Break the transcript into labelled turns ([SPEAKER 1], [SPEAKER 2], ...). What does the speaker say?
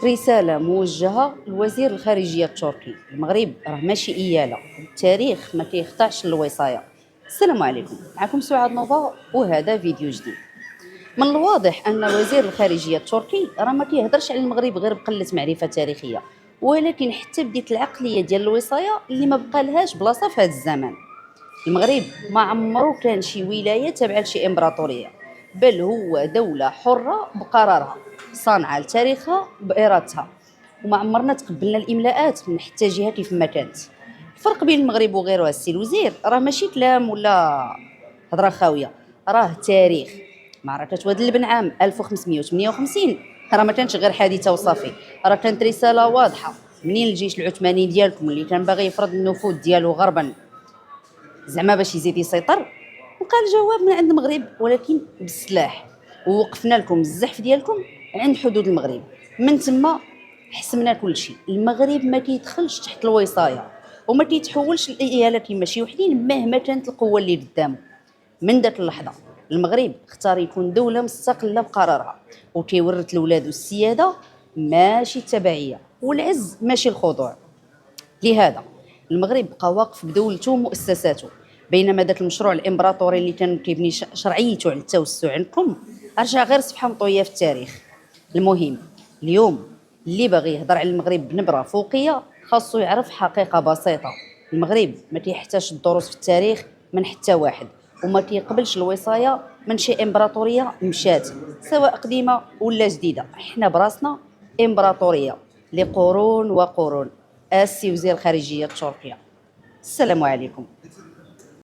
[SPEAKER 1] رسالة موجهة لوزير الخارجية التركي. المغرب راه ماشي إيالة، التاريخ ما كيخضعش للوصاية. السلام عليكم، معكم سعاد نوفا وهذا فيديو جديد. من الواضح أن وزير الخارجية التركي راه ما كيهضرش على المغرب غير بقلة معرفة تاريخية، ولكن حتى بديك العقلية ديال الوصاية اللي ما بقالهاش بلاصة في هذا الزمان. المغرب ما عمرو كان شي ولاية تابعة لشي إمبراطورية، بل هو دولة حرة بقرارها، صانعة لتاريخها بإرادتها، وما عمرنا تقبلنا الإملاءات من حتى جهة كيف ما كانت. الفرق بين المغرب وغيره السي الوزير راه ماشي كلام ولا هضرة خاوية، راه تاريخ. معركة واد اللبن عام 1558 راه ما كانتش غير حادثة وصافي، راه كانت رسالة واضحة منين الجيش العثماني ديالكم اللي كان باغي يفرض النفوذ ديالو غربا زعما باش يزيد يسيطر، وقال الجواب من عند المغرب ولكن بالسلاح، ووقفنا لكم الزحف ديالكم عند حدود المغرب. من تما حسمنا كل شيء. المغرب ما كيدخلش تحت الوصايه وما كيتحولش لإيالة كيما شي وحدين مهما كانت القوه اللي قدامه. من ذاك اللحظه المغرب اختار يكون دوله مستقله بقرارها، وكيورث لولادو السياده ماشي التبعيه، والعز ماشي الخضوع. لهذا المغرب بقى واقف بدولته ومؤسساته، بينما ذاك المشروع الامبراطوري اللي كان كيبني شرعيته على التوسع عندكم رجع غير صفحه مطويه في التاريخ. المهم اليوم اللي باغي يهضر على المغرب بنبره فوقيه خاصو يعرف حقيقه بسيطه: المغرب ما كيحتاجش الدروس في التاريخ من حتى واحد، وما كيقبلش الوصايه من شي امبراطوريه مشات سواء قديمه ولا جديده. احنا براسنا امبراطوريه لقرون وقرون. السي وزير الخارجيه التركيه. السلام عليكم.